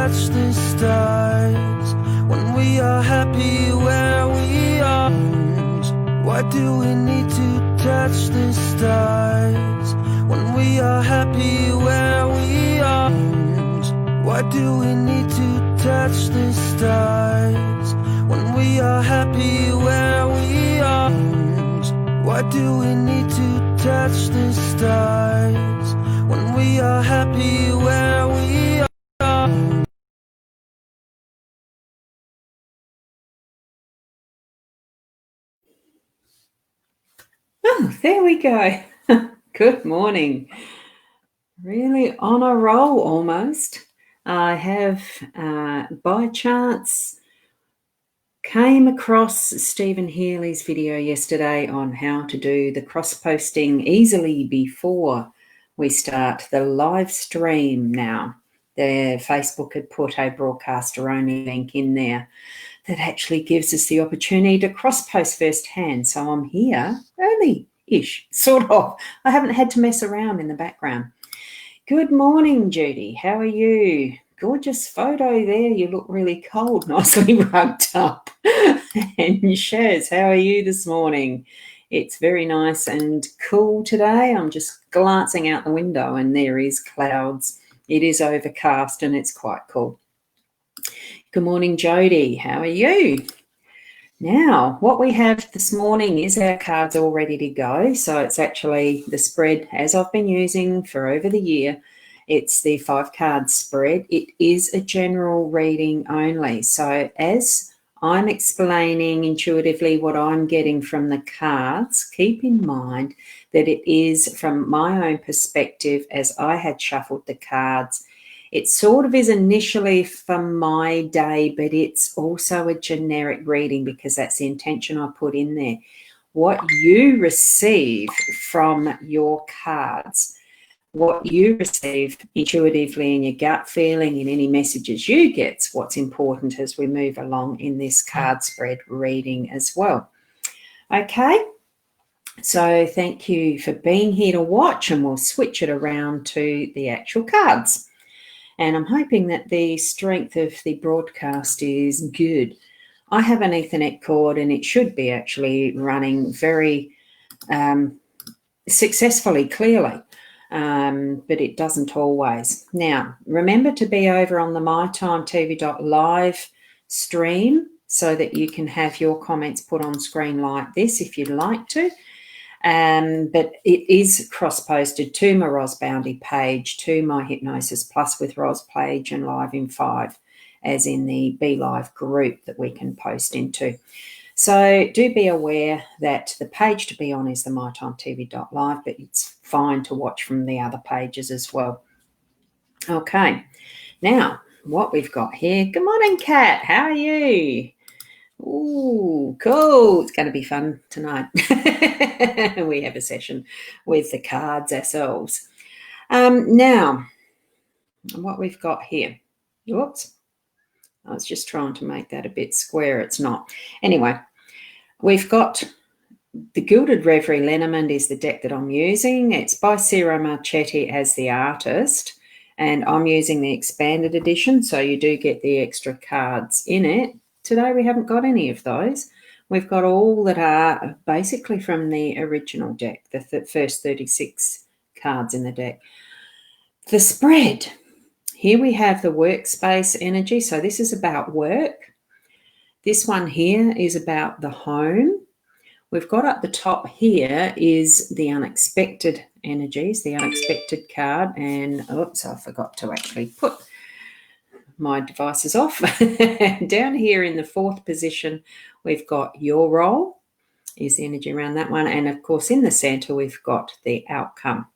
touch the stars, when we are happy where we are. Why do we need to touch the stars, when we are happy where we are? Why do we need to touch the stars, when we are happy where we are? Why do we need to touch the stars, when we are happy where we are? Oh, there we go. Good morning. Really on a roll almost. I have, by chance, came across Stephen Healy's video yesterday on how to do the cross-posting easily before we start the live stream now. The Facebook had put a broadcaster-only link in there that actually gives us the opportunity to cross-post firsthand. So I'm here early-ish, sort of. I haven't had to mess around in the background. Good morning, Judy. How are you? Gorgeous photo there. You look really cold, nicely rugged up. And Shaz, how are you this morning? It's very nice and cool today. I'm just glancing out the window and there is clouds. It is overcast and it's quite cool. Good morning, Jody. How are you? Now, what we have this morning is our cards all ready to go. So it's actually the spread as I've been using for over the year. It's the 5-card spread. It is a general reading only. So as I'm explaining intuitively what I'm getting from the cards, keep in mind that it is from my own perspective as I had shuffled the cards. It sort of is initially for my day, but it's also a generic reading because that's the intention I put in there. What you receive from your cards, what you receive intuitively in your gut feeling, in any messages you get, is what's important as we move along in this card spread reading as well. Okay, so thank you for being here to watch, and we'll switch it around to the actual cards. And I'm hoping that the strength of the broadcast is good. I have an Ethernet cord and it should be actually running very successfully, clearly, but it doesn't always. Now, remember to be over on the mytimetv.live stream so that you can have your comments put on screen like this if you'd like to. But it is cross-posted to my Ros Bounty page, to my Hypnosis Plus with Ros page, and Live in 5, as in the Be Live group that we can post into. So do be aware that the page to be on is the mytimetv.live, but it's fine to watch from the other pages as well. Okay, now what we've got here. Good morning, Kat. How are you? Ooh, cool. It's going to be fun tonight. We have a session with the cards ourselves. Now, what we've got here. Whoops. I was just trying to make that a bit square. It's not. Anyway, we've got the Gilded Reverie Lenormand is the deck that I'm using. It's by Ciro Marchetti as the artist, and I'm using the expanded edition, so you do get the extra cards in it. Today we haven't got any of those. We've got all that are basically from the original deck, the first 36 cards in the deck. The spread. Here we have the workspace energy. So this is about work. This one here is about the home. We've got up the top here is the unexpected energies, the unexpected card. And oops, I forgot to actually put my devices off. Down here in the 4th position, we've got your role, is the energy around that one. And of course, in the center, we've got the outcome.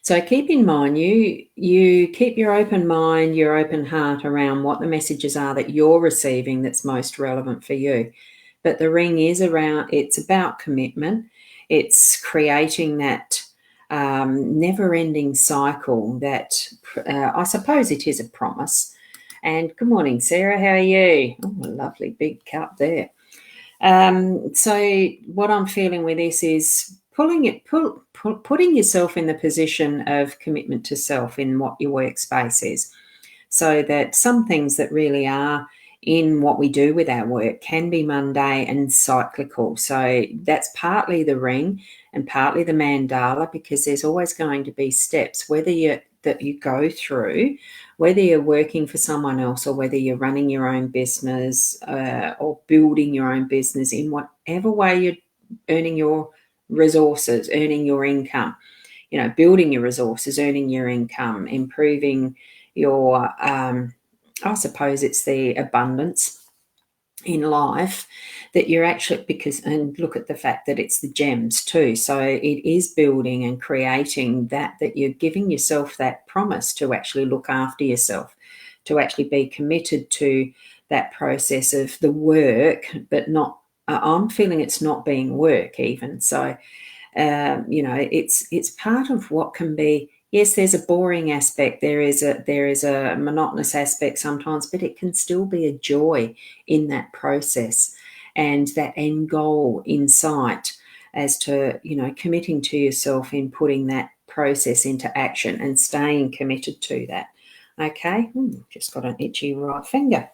So keep in mind, you keep your open mind, your open heart around what the messages are that you're receiving that's most relevant for you. But the ring is it's about commitment. It's creating that never-ending cycle that I suppose it is a promise. And good morning, Sarah. How are you? Oh, a lovely big cup there. So what I'm feeling with this is putting yourself in the position of commitment to self in what your workspace is. so that some things that really are in what we do with our work can be mundane and cyclical. So that's partly the ring and partly the mandala, because there's always going to be steps, whether that you go through, whether you're working for someone else or whether you're running your own business or building your own business, in whatever way you're earning your resources, earning your income, building your resources, earning your income, improving your, I suppose it's the abundance in life that you're actually, and look at the fact that it's the gems too. So it is building and creating that you're giving yourself that promise to actually look after yourself, to actually be committed to that process of the work, but not, I'm feeling it's not being work even. So, it's part of what can be. Yes, there's a boring aspect. There is a monotonous aspect sometimes, but it can still be a joy in that process and that end goal in sight, as to, committing to yourself in putting that process into action and staying committed to that. Okay, just got an itchy right finger.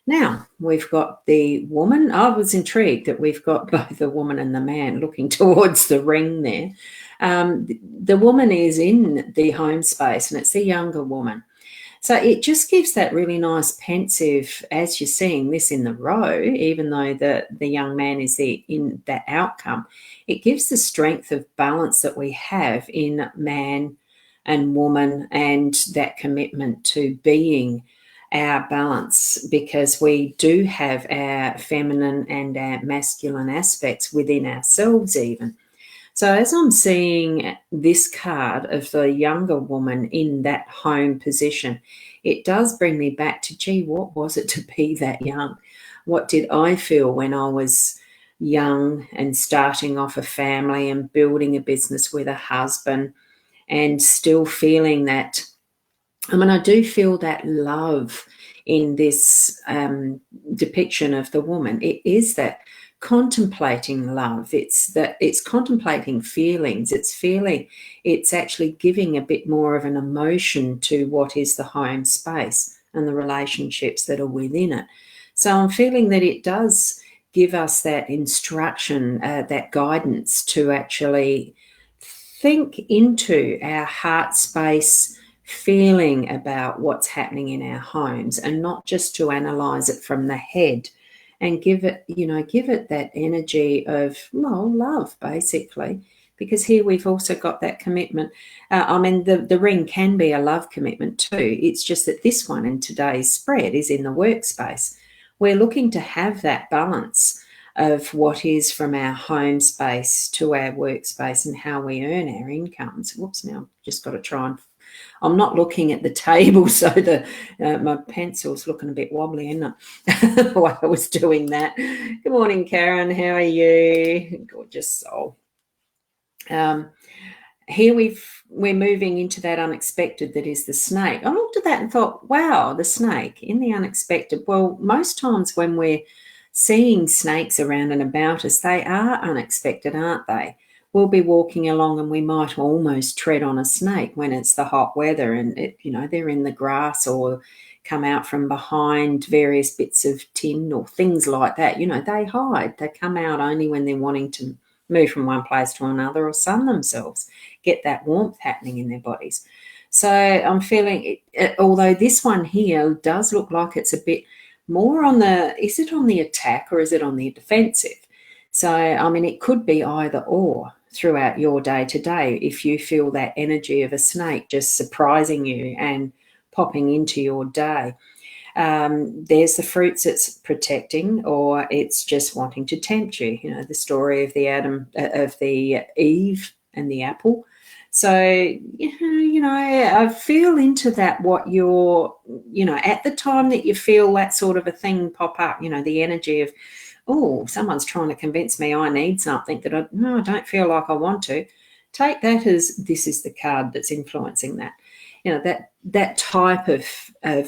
Now, we've got the woman. I was intrigued that we've got both the woman and the man looking towards the ring there. The woman is in the home space, and it's the younger woman. So it just gives that really nice pensive, as you're seeing this in the row, even though the young man is in that outcome, it gives the strength of balance that we have in man and woman, and that commitment to being our balance, because we do have our feminine and our masculine aspects within ourselves even. So as I'm seeing this card of the younger woman in that home position, it does bring me back to, gee, what was it to be that young? What did I feel when I was young and starting off a family and building a business with a husband, and still feeling that, I do feel that love in this depiction of the woman. It is that contemplating love. It's contemplating feelings. It's actually giving a bit more of an emotion to what is the home space and the relationships that are within it. So I'm feeling that it does give us that instruction, that guidance to actually think into our heart space feeling about what's happening in our homes, and not just to analyze it from the head, and give it that energy of, well, love, basically, because here we've also got that commitment. The ring can be a love commitment too. It's just that this one in today's spread is in the workspace. We're looking to have that balance of what is from our home space to our workspace and how we earn our incomes. Whoops, now I've just got to try and, I'm not looking at the table, so my pencil's looking a bit wobbly, isn't it? While I was doing that. Good morning, Karen. How are you? Gorgeous soul. Here we're moving into that unexpected that is the snake. I looked at that and thought, wow, the snake in the unexpected. Well, most times when we're seeing snakes around and about us, they are unexpected, aren't they? We'll be walking along and we might almost tread on a snake when it's the hot weather, and they're in the grass or come out from behind various bits of tin or things like that. They hide. They come out only when they're wanting to move from one place to another or sun themselves, get that warmth happening in their bodies. So I'm feeling it, although this one here does look like it's a bit more on is it on the attack or is it on the defensive? So, it could be either or throughout your day to day if you feel that energy of a snake just surprising you and popping into your day. There's the fruits it's protecting, or it's just wanting to tempt you. The story of the Eve and the apple. So, I feel into that, what you're, at the time that you feel that sort of a thing pop up, the energy of, oh, someone's trying to convince me I need something that I don't feel like I want to. Take that as this is the card that's influencing that. That type of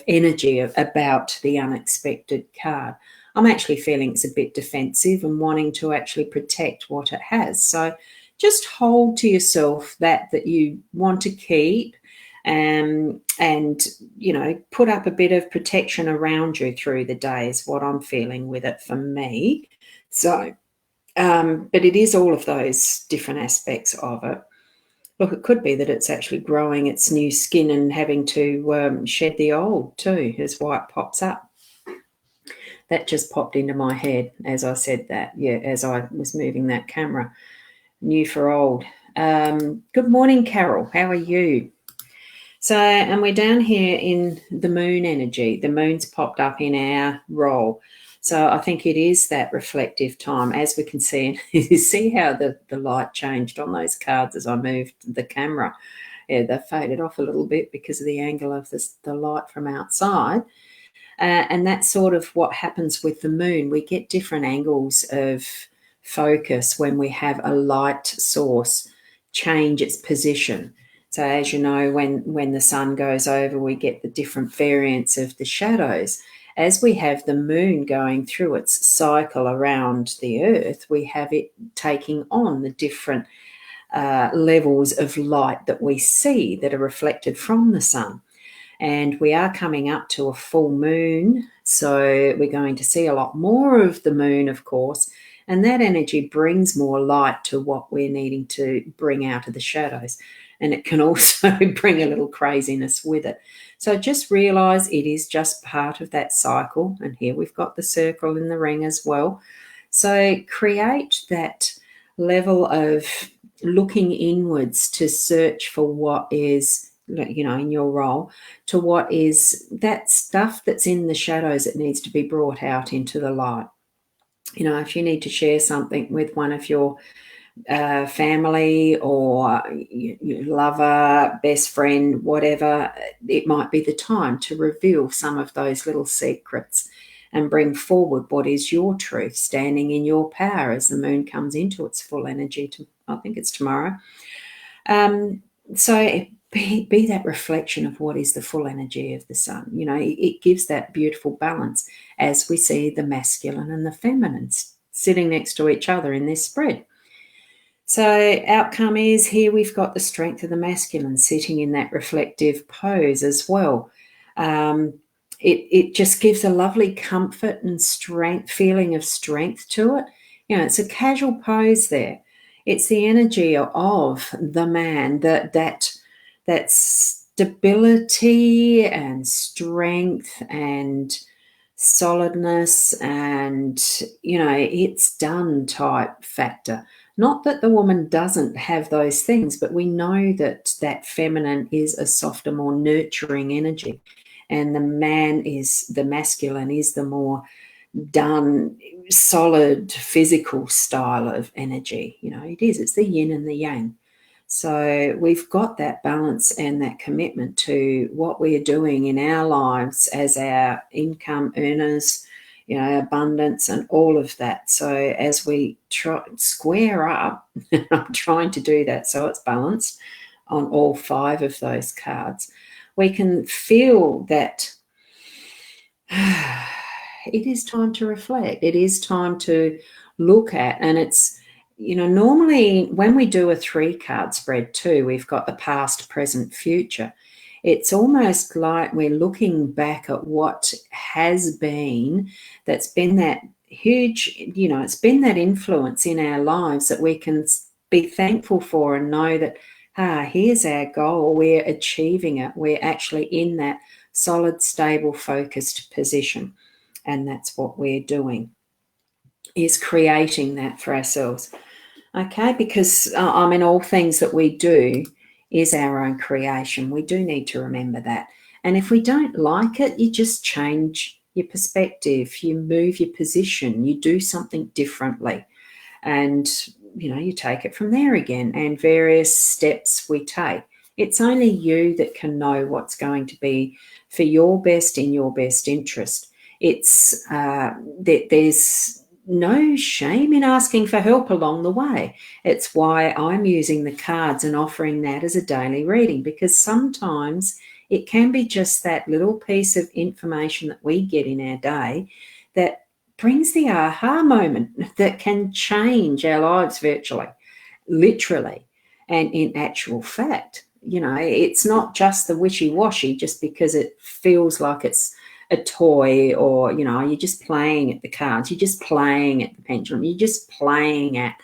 energy about the unexpected card. I'm actually feeling it's a bit defensive and wanting to actually protect what it has. So just hold to yourself that you want to keep. and, you know, put up a bit of protection around you through the day is what I'm feeling with it for me. So, but it is all of those different aspects of it. Look, it could be that it's actually growing its new skin and having to shed the old too, as why it pops up. That just popped into my head as I said that, yeah, as I was moving that camera. New for old. Good morning, Carol. How are you? So, and we're down here in the moon energy. The moon's popped up in our role. So I think it is that reflective time. As we can see, you see how the light changed on those cards as I moved the camera. Yeah, they faded off a little bit because of the angle of the light from outside. And that's sort of what happens with the moon. We get different angles of focus when we have a light source change its position. So as you know, when the sun goes over, we get the different variants of the shadows. As we have the moon going through its cycle around the earth, we have it taking on the different levels of light that we see that are reflected from the sun. And we are coming up to a full moon, so we're going to see a lot more of the moon, of course, and that energy brings more light to what we're needing to bring out of the shadows. And it can also bring a little craziness with it. So just realize it is just part of that cycle. And here we've got the circle in the ring as well. So create that level of looking inwards to search for what is, you know, in your role, to what is that stuff that's in the shadows that needs to be brought out into the light. You know, if you need to share something with one of your family or your lover, best friend, whatever, it might be the time to reveal some of those little secrets and bring forward what is your truth, standing in your power as the moon comes into its full energy. I think it's tomorrow. So be that reflection of what is the full energy of the sun. You know, it gives that beautiful balance as we see the masculine and the feminine sitting next to each other in this spread. So outcome is here we've got the strength of the masculine sitting in that reflective pose as well. It just gives a lovely comfort and strength, feeling of strength to it. You know, it's a casual pose there. It's the energy of the man, that stability and strength and solidness and, you know, it's done type factor. Not that the woman doesn't have those things, but we know that that feminine is a softer, more nurturing energy. And the masculine is the more done, solid, physical style of energy. You know, it's the yin and the yang. So we've got that balance and that commitment to what we're doing in our lives as our income earners, you know, abundance and all of that. So as we try square up, I'm trying to do that so it's balanced on all 5 of those cards, we can feel that it is time to reflect. It is time to look at, and it's, you know, normally when we do a 3-card spread too, we've got the past, present, future. It's almost like we're looking back at what has been, that's been that huge, you know, it's been that influence in our lives that we can be thankful for and know that, here's our goal, we're achieving it, we're actually in that solid, stable, focused position. And that's what we're doing, is creating that for ourselves. Okay, because I mean, all things that we do is our own creation. We do need to remember that. And if we don't like it, you just change your perspective, you move your position, you do something differently. And, you know, you take it from there again, and various steps we take. It's only you that can know what's going to be for your best, in your best interest. It's there's no shame in asking for help along the way. It's why I'm using the cards and offering that as a daily reading, because sometimes it can be just that little piece of information that we get in our day that brings the aha moment that can change our lives virtually, literally, and in actual fact. it's not just the wishy-washy just because it feels like it's a toy, or, you're just playing at the cards, you're just playing at the pendulum, you're just playing at,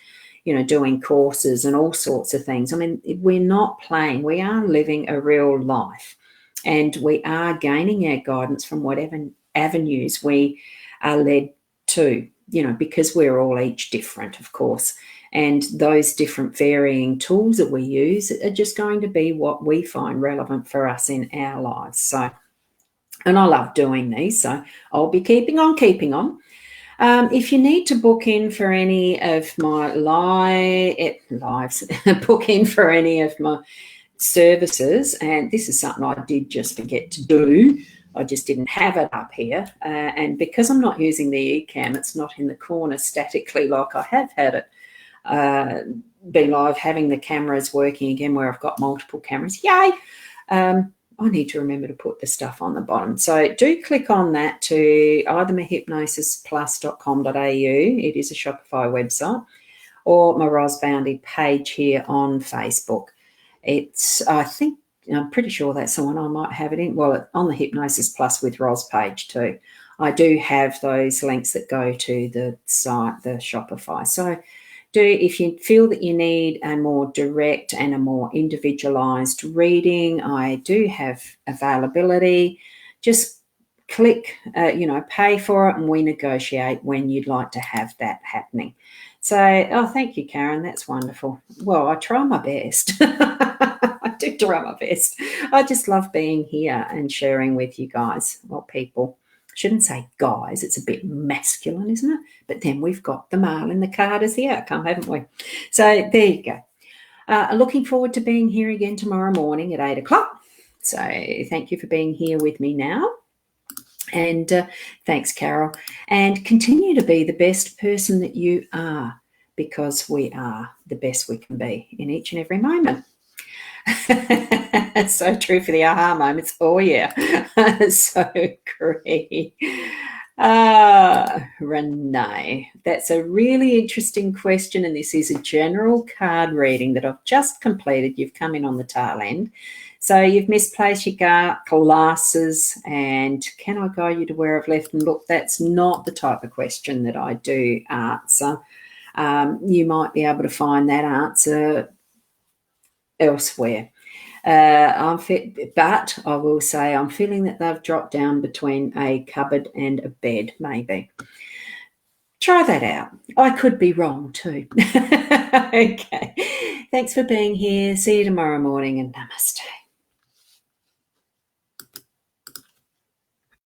doing courses and all sorts of things. I mean, we're not playing, we are living a real life, and we are gaining our guidance from whatever avenues we are led to, because we're all each different, of course. And those different varying tools that we use are just going to be what we find relevant for us in our lives. So, and I love doing these, so I'll be keeping on keeping on. If you need to book in for any of my lives, book in for any of my services, and this is something I did just forget to do. I just didn't have it up here, and because I'm not using the eCam, it's not in the corner statically like I have had it be live, having the cameras working again where I've got multiple cameras. Yay! I need to remember to put the stuff on the bottom. So do click on that to either my hypnosisplus.com.au, it is a Shopify website, or my Ros Boundy page here on Facebook. I'm pretty sure that's the one I might have it in. Well, on the Hypnosis Plus with Ros page too. I do have those links that go to the site, the Shopify. So if you feel that you need a more direct and a more individualized reading, I do have availability. Just click, pay for it, and we negotiate when you'd like to have that happening. So, thank you, Karen. That's wonderful. Well, I try my best. I do try my best. I just love being here and sharing with you guys, people. Shouldn't say guys, it's a bit masculine, isn't it? But then we've got the male in the card as the outcome, haven't we? So there you go. Looking forward to being here again tomorrow morning at 8 o'clock. So thank you for being here with me now. And thanks, Carol. And continue to be the best person that you are, because we are the best we can be in each and every moment. It's so true for the aha moments. Oh, yeah. So great. Renee, that's a really interesting question, and this is a general card reading that I've just completed. You've come in on the tail end. So you've misplaced your glasses, and can I guide you to where I've left them? Look, that's not the type of question that I do answer. You might be able to find that answer elsewhere. But I will say I'm feeling that they've dropped down between a cupboard and a bed, maybe. Try that out. I could be wrong too. Okay. Thanks for being here. See you tomorrow morning, and namaste.